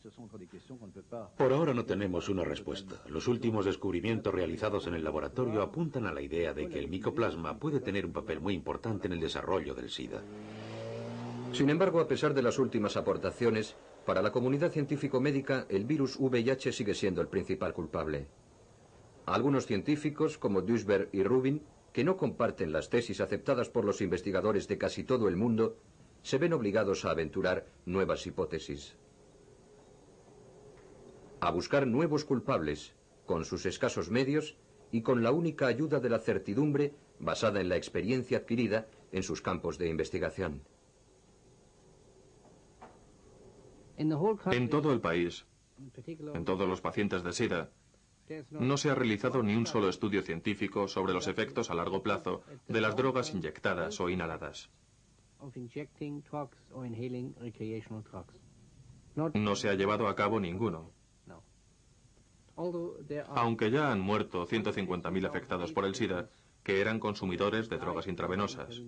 Por ahora no tenemos una respuesta. Los últimos descubrimientos realizados en el laboratorio apuntan a la idea de que el micoplasma puede tener un papel muy importante en el desarrollo del SIDA. Sin embargo, a pesar de las últimas aportaciones, para la comunidad científico-médica, el virus VIH sigue siendo el principal culpable. Algunos científicos, como Duisberg y Rubin, que no comparten las tesis aceptadas por los investigadores de casi todo el mundo, se ven obligados a aventurar nuevas hipótesis. A buscar nuevos culpables, con sus escasos medios y con la única ayuda de la certidumbre basada en la experiencia adquirida en sus campos de investigación. En todo el país, en todos los pacientes de SIDA, no se ha realizado ni un solo estudio científico sobre los efectos a largo plazo de las drogas inyectadas o inhaladas. No se ha llevado a cabo ninguno. Aunque ya han muerto 150.000 afectados por el SIDA, que eran consumidores de drogas intravenosas.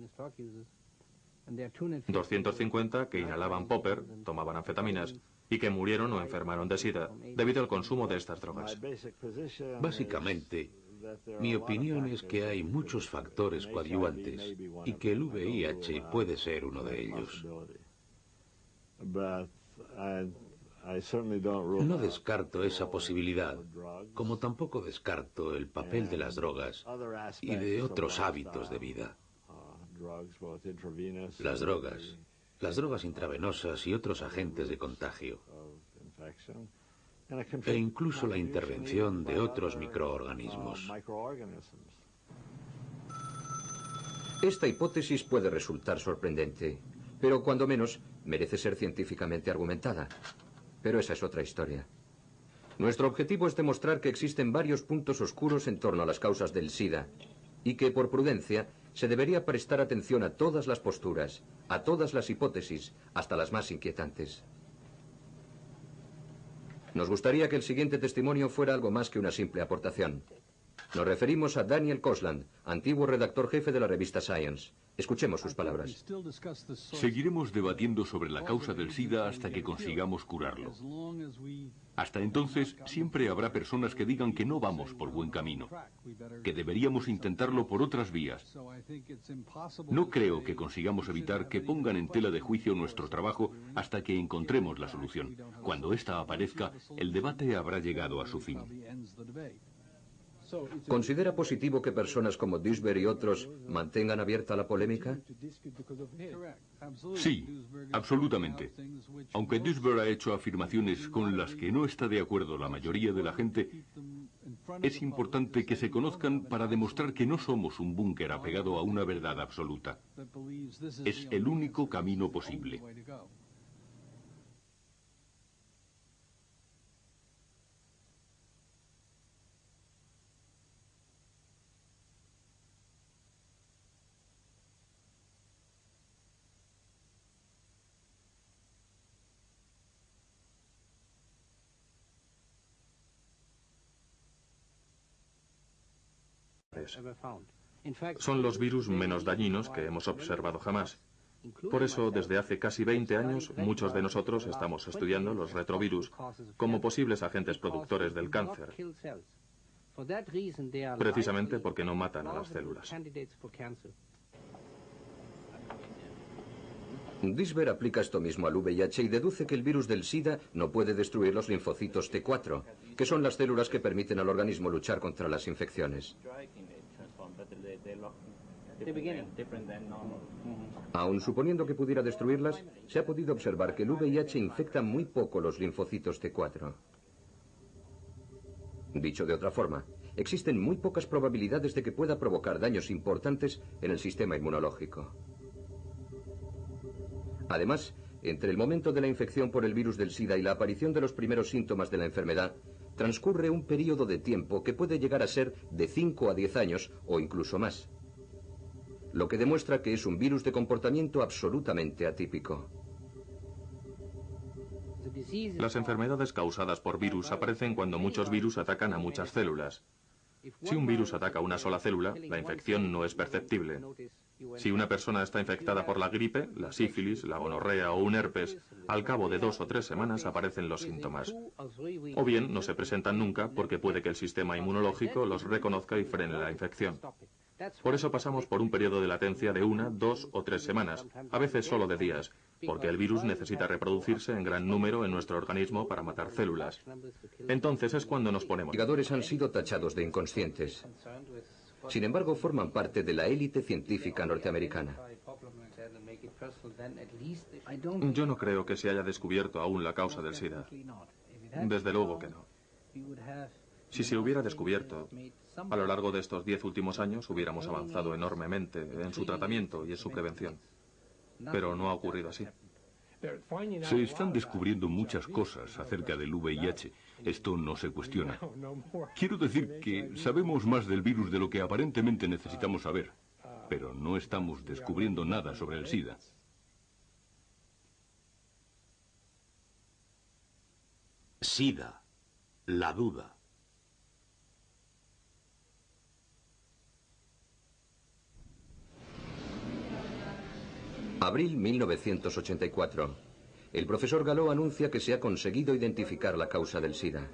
250 que inhalaban popper, tomaban anfetaminas, y que murieron o enfermaron de SIDA debido al consumo de estas drogas. Básicamente, mi opinión es que hay muchos factores coadyuvantes y que el VIH puede ser uno de ellos. No descarto esa posibilidad, como tampoco descarto el papel de las drogas y de otros hábitos de vida. Las drogas intravenosas y otros agentes de contagio, e incluso la intervención de otros microorganismos. Esta hipótesis puede resultar sorprendente, pero cuando menos merece ser científicamente argumentada. Pero esa es otra historia. Nuestro objetivo es demostrar que existen varios puntos oscuros en torno a las causas del SIDA y que, por prudencia, se debería prestar atención a todas las posturas, a todas las hipótesis, hasta las más inquietantes. Nos gustaría que el siguiente testimonio fuera algo más que una simple aportación. Nos referimos a Daniel Kosland, antiguo redactor jefe de la revista Science. Escuchemos sus palabras. Seguiremos debatiendo sobre la causa del SIDA hasta que consigamos curarlo. Hasta entonces, siempre habrá personas que digan que no vamos por buen camino, que deberíamos intentarlo por otras vías. No creo que consigamos evitar que pongan en tela de juicio nuestro trabajo hasta que encontremos la solución. Cuando ésta aparezca, el debate habrá llegado a su fin. ¿Considera positivo que personas como Duisberg y otros mantengan abierta la polémica? Sí, absolutamente. Aunque Duisberg ha hecho afirmaciones con las que no está de acuerdo la mayoría de la gente, es importante que se conozcan para demostrar que no somos un búnker apegado a una verdad absoluta. Es el único camino posible. suficientes. Son los virus menos dañinos que hemos observado jamás. Por eso, desde hace casi 20 años, muchos de nosotros estamos estudiando los retrovirus como posibles agentes productores del cáncer, precisamente porque no matan a las células. Disber aplica esto mismo al VIH y deduce que el virus del SIDA no puede destruir los linfocitos T4, que son las células que permiten al organismo luchar contra las infecciones. Aun suponiendo que pudiera destruirlas, se ha podido observar que el VIH infecta muy poco los linfocitos T4. Dicho de otra forma, existen muy pocas probabilidades de que pueda provocar daños importantes en el sistema inmunológico. Además, entre el momento de la infección por el virus del SIDA y la aparición de los primeros síntomas de la enfermedad, transcurre un periodo de tiempo que puede llegar a ser de 5 a 10 años o incluso más, lo que demuestra que es un virus de comportamiento absolutamente atípico. Las enfermedades causadas por virus aparecen cuando muchos virus atacan a muchas células. Si un virus ataca a una sola célula, la infección no es perceptible. Si una persona está infectada por la gripe, la sífilis, la gonorrea o un herpes, al cabo de 2 o 3 semanas aparecen los síntomas. O bien no se presentan nunca porque puede que el sistema inmunológico los reconozca y frene la infección. Por eso pasamos por un periodo de latencia de 1, 2 o 3 semanas, a veces solo de días, porque el virus necesita reproducirse en gran número en nuestro organismo para matar células. Entonces es cuando nos ponemos. Los investigadores han sido tachados de inconscientes. Sin embargo, forman parte de la élite científica norteamericana. Yo no creo que se haya descubierto aún la causa del SIDA. Desde luego que no. Si se hubiera descubierto, a lo largo de estos 10 últimos años hubiéramos avanzado enormemente en su tratamiento y en su prevención. Pero no ha ocurrido así. Se están descubriendo muchas cosas acerca del VIH. Esto no se cuestiona. Quiero decir que sabemos más del virus de lo que aparentemente necesitamos saber, pero no estamos descubriendo nada sobre el SIDA. SIDA, la duda. Abril 1984. El profesor Gallo anuncia que se ha conseguido identificar la causa del SIDA.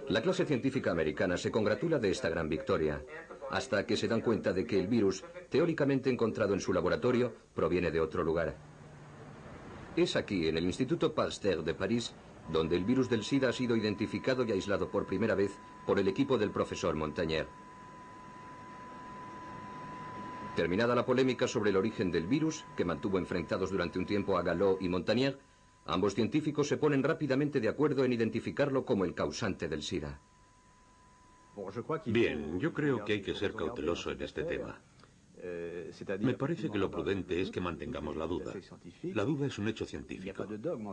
La clase científica americana se congratula de esta gran victoria, hasta que se dan cuenta de que el virus, teóricamente encontrado en su laboratorio, proviene de otro lugar. Es aquí, en el Instituto Pasteur de París, donde el virus del SIDA ha sido identificado y aislado por primera vez por el equipo del profesor Montagnier. Terminada la polémica sobre el origen del virus, que mantuvo enfrentados durante un tiempo a Gallo y Montagnier, ambos científicos se ponen rápidamente de acuerdo en identificarlo como el causante del SIDA. Bien, yo creo que hay que ser cauteloso en este tema. Me parece que lo prudente es que mantengamos la duda. La duda es un hecho científico.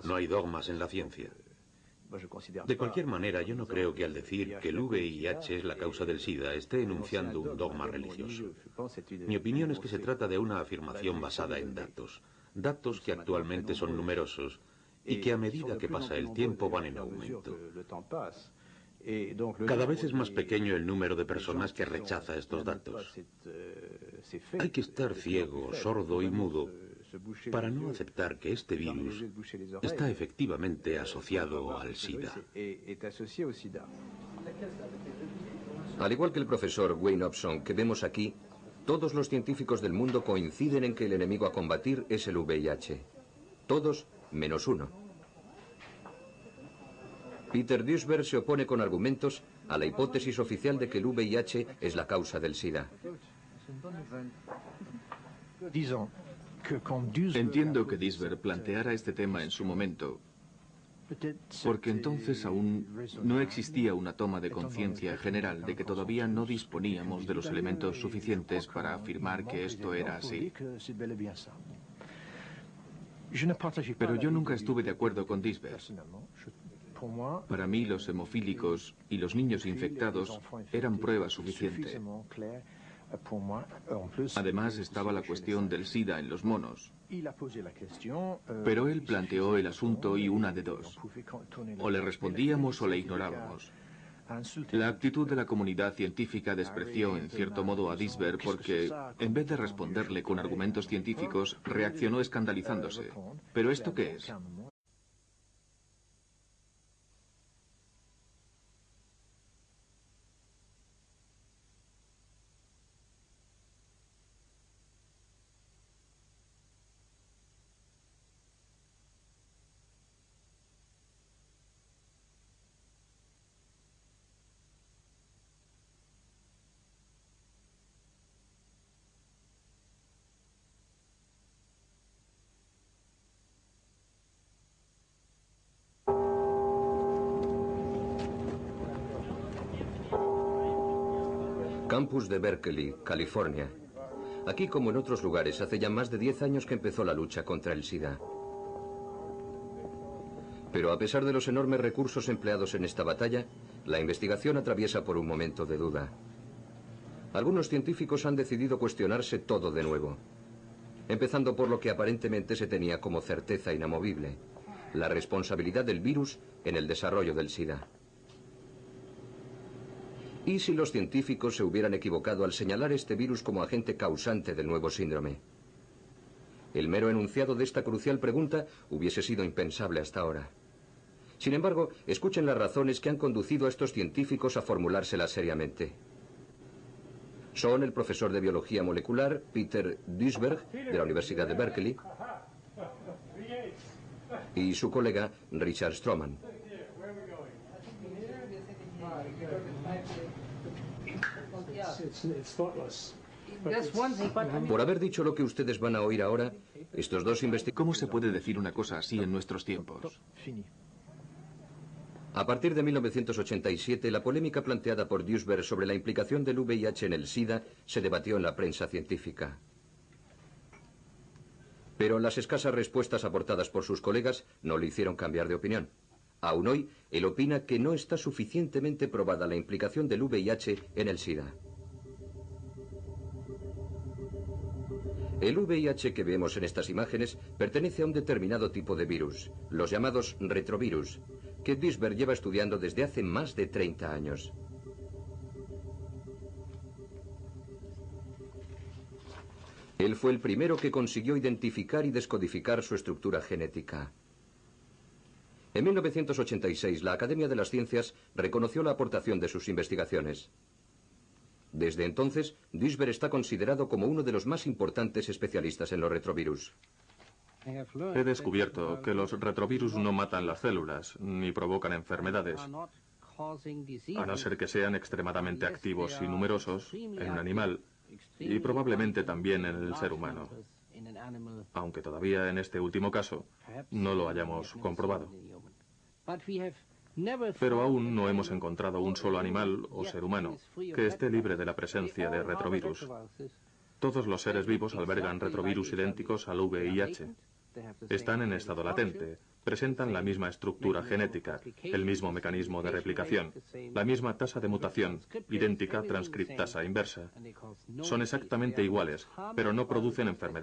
No hay dogmas en la ciencia. De cualquier manera, yo no creo que al decir que el VIH es la causa del SIDA esté enunciando un dogma religioso. Mi opinión es que se trata de una afirmación basada en datos. Datos que actualmente son numerosos y que a medida que pasa el tiempo van en aumento. Cada vez es más pequeño el número de personas que rechaza estos datos. Hay que estar ciego, sordo y mudo para no aceptar que este virus está efectivamente asociado al SIDA. Al igual que el profesor Wayne Hobson que vemos aquí, todos los científicos del mundo coinciden en que el enemigo a combatir es el VIH. Todos menos uno. Peter Duesberg se opone con argumentos a la hipótesis oficial de que el VIH es la causa del SIDA. Entiendo que Duesberg planteara este tema en su momento, porque entonces aún no existía una toma de conciencia general de que todavía no disponíamos de los elementos suficientes para afirmar que esto era así. Pero yo nunca estuve de acuerdo con Duesberg. Para mí los hemofílicos y los niños infectados eran prueba suficiente. Además estaba la cuestión del SIDA en los monos. Pero él planteó el asunto y una de dos. O le respondíamos o le ignorábamos. La actitud de la comunidad científica despreció en cierto modo a Duisberg porque, en vez de responderle con argumentos científicos, reaccionó escandalizándose. ¿Pero esto qué es? Campus de Berkeley, California. Aquí, como en otros lugares, hace ya más de 10 años que empezó la lucha contra el SIDA. Pero a pesar de los enormes recursos empleados en esta batalla, la investigación atraviesa por un momento de duda. Algunos científicos han decidido cuestionarse todo de nuevo, empezando por lo que aparentemente se tenía como certeza inamovible: la responsabilidad del virus en el desarrollo del SIDA. ¿Y si los científicos se hubieran equivocado al señalar este virus como agente causante del nuevo síndrome? El mero enunciado de esta crucial pregunta hubiese sido impensable hasta ahora. Sin embargo, escuchen las razones que han conducido a estos científicos a formulársela seriamente. Son el profesor de biología molecular Peter Duisberg, de la Universidad de Berkeley, y su colega Richard Stroman. Por haber dicho lo que ustedes van a oír ahora, estos dos investigadores... ¿Cómo se puede decir una cosa así en nuestros tiempos? A partir de 1987, la polémica planteada por Duisberg sobre la implicación del VIH en el SIDA se debatió en la prensa científica. Pero las escasas respuestas aportadas por sus colegas no le hicieron cambiar de opinión. Aún hoy, él opina que no está suficientemente probada la implicación del VIH en el SIDA. El VIH que vemos en estas imágenes pertenece a un determinado tipo de virus, los llamados retrovirus, que Duisberg lleva estudiando desde hace más de 30 años. Él fue el primero que consiguió identificar y descodificar su estructura genética. En 1986, la Academia de las Ciencias reconoció la aportación de sus investigaciones. Desde entonces, Duisberg está considerado como uno de los más importantes especialistas en los retrovirus. He descubierto que los retrovirus no matan las células, ni provocan enfermedades, a no ser que sean extremadamente activos y numerosos en un animal, y probablemente también en el ser humano, aunque todavía en este último caso no lo hayamos comprobado. Pero aún no hemos encontrado un solo animal o ser humano que esté libre de la presencia de retrovirus. Todos los seres vivos albergan retrovirus idénticos al VIH. Están en estado latente, presentan la misma estructura genética, el mismo mecanismo de replicación, la misma tasa de mutación, idéntica transcriptasa inversa. Son exactamente iguales, pero no producen enfermedad.